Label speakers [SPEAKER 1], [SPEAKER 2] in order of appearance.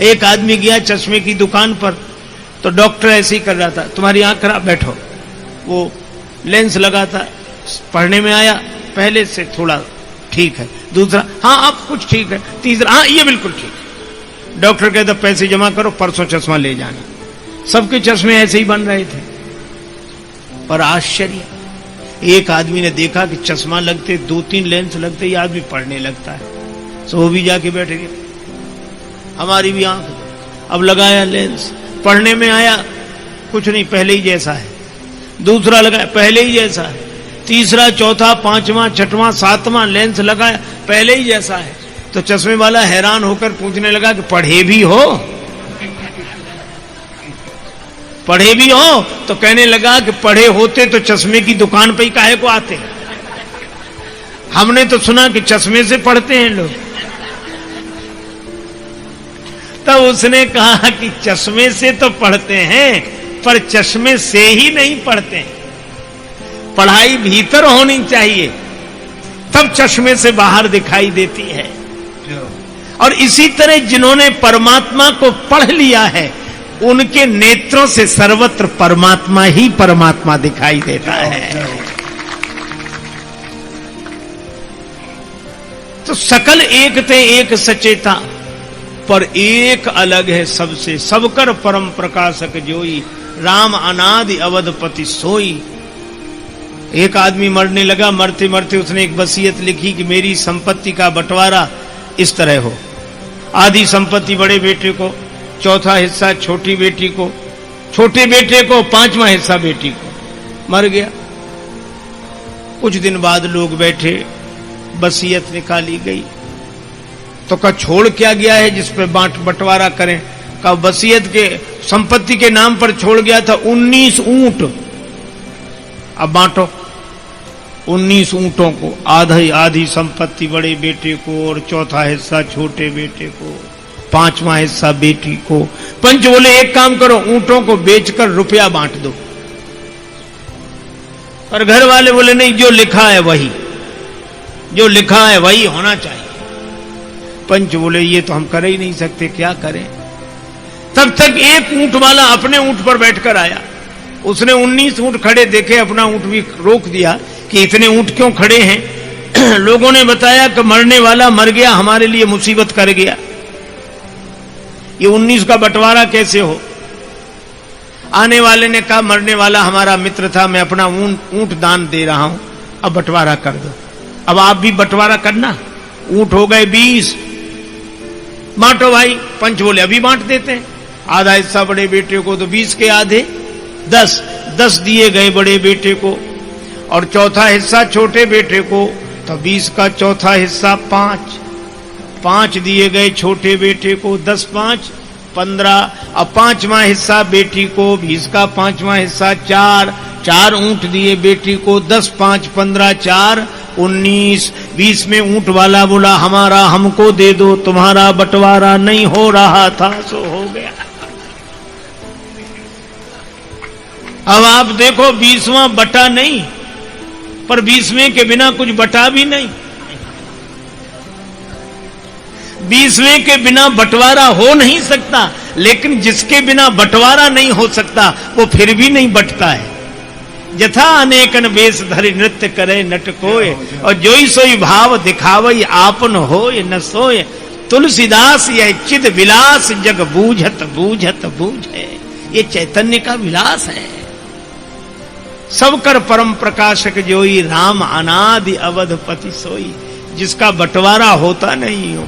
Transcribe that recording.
[SPEAKER 1] एक आदमी गया चश्मे की दुकान पर, तो डॉक्टर ऐसे ही कर रहा था, तुम्हारी आंख खराब, बैठो। वो लेंस लगा था, पढ़ने में आया, पहले से थोड़ा ठीक है, दूसरा हाँ अब कुछ ठीक है, तीसरा हाँ ये बिल्कुल ठीक है। डॉक्टर कहता पैसे जमा करो, परसों चश्मा ले जाना। सबके चश्मे ऐसे ही बन रहे थे। पर आश्चर्य, एक आदमी ने देखा कि चश्मा लगते 2-3 लेंस लगते ये आदमी पढ़ने लगता है, तो वो भी जाके बैठ गया। हमारी भी आंख, अब लगाया लेंस, पढ़ने में आया, कुछ नहीं, पहले ही जैसा है। दूसरा लगाया, पहले ही जैसा है। तीसरा, चौथा, पांचवा, छठवां, सातवां लेंस लगाया, पहले ही जैसा है। तो चश्मे वाला हैरान होकर पूछने लगा कि पढ़े भी हो? पढ़े भी हो? तो कहने लगा कि पढ़े होते तो चश्मे की दुकान पे ही काहे को आते? हमने तो सुना कि चश्मे से पढ़ते हैं लोग। तब उसने कहा कि चश्मे से तो पढ़ते हैं, पर चश्मे से ही नहीं पढ़ते हैं। पढ़ाई भीतर होनी चाहिए, तब चश्मे से बाहर दिखाई देती है। और इसी तरह जिन्होंने परमात्मा को पढ़ लिया है, उनके नेत्रों से सर्वत्र परमात्मा ही परमात्मा दिखाई देता है। तो सकल एक थे एक सचेता, पर एक अलग है सबसे, सबकर परम प्रकाशक जोई, राम अनादि अवधपति सोई। एक आदमी मरने लगा, मरते मरते उसने एक वसीयत लिखी कि मेरी संपत्ति का बंटवारा इस तरह हो, आधी संपत्ति बड़े बेटे को, चौथा हिस्सा छोटी बेटी को, छोटे बेटे को 5वां हिस्सा बेटी को। मर गया। कुछ दिन बाद लोग बैठे, वसीयत निकाली गई, तो कहा छोड़ क्या गया है जिस पे बंटवारा करें? कहा वसीयत के संपत्ति के नाम पर छोड़ गया था 19 ऊंट, अब बांटो। 19 ऊंटों को, आधी संपत्ति बड़े बेटे को और चौथा हिस्सा छोटे बेटे को, 5वां हिस्सा बेटी को। पंच बोले एक काम करो, ऊंटों को बेचकर रुपया बांट दो। और घर वाले बोले नहीं, जो लिखा है वही, जो लिखा है वही होना चाहिए। पंच बोले ये तो हम कर ही नहीं सकते, क्या करें? तब तक एक ऊंट वाला अपने ऊंट पर बैठकर आया। उसने 19 ऊंट खड़े देखे, अपना ऊंट भी रोक दिया कि इतने ऊंट क्यों खड़े हैं? लोगों ने बताया कि मरने वाला मर गया, हमारे लिए मुसीबत कर गया, ये 19 का बंटवारा कैसे हो? आने वाले ने कहा मरने वाला हमारा मित्र था, मैं अपना ऊंट दान दे रहा हूं, अब बंटवारा कर दो। अब आप भी बंटवारा करना। ऊंट हो गए 20, बांटो भाई। पंच बोले अभी बांट देते हैं। आधा हिस्सा बड़े बेटे को, तो 20 के आधे 10 दिए गए बड़े बेटे को, और चौथा हिस्सा छोटे बेटे को, तो 20 का चौथा हिस्सा 5 दिए गए छोटे बेटे को, 10 5 15। अब 5वां हिस्सा बेटी को, 20 का 5वां हिस्सा 4 ऊंट दिए बेटी को, 10 5 15 4 19। 20 में ऊंट वाला बोला हमारा हमको दे दो, तुम्हारा बंटवारा नहीं हो रहा था सो हो गया। अब आप देखो 20वां बटा नहीं, पर 20वें के बिना कुछ बटा भी नहीं। 20वें के बिना बंटवारा हो नहीं सकता, लेकिन जिसके बिना बंटवारा नहीं हो सकता वो फिर भी नहीं बंटता है। यथा अनेकन वेश धरि नृत्य करे नट कोय, और जोई सोई भाव दिखावई आपन होय न सोय। तुलसीदास यह चिद विलास जग बूझत बूझत बूझे, ये चैतन्य का विलास है। सबकर परम प्रकाशक जोई, राम अनादि अवधपति सोई, जिसका बंटवारा होता नहीं हो।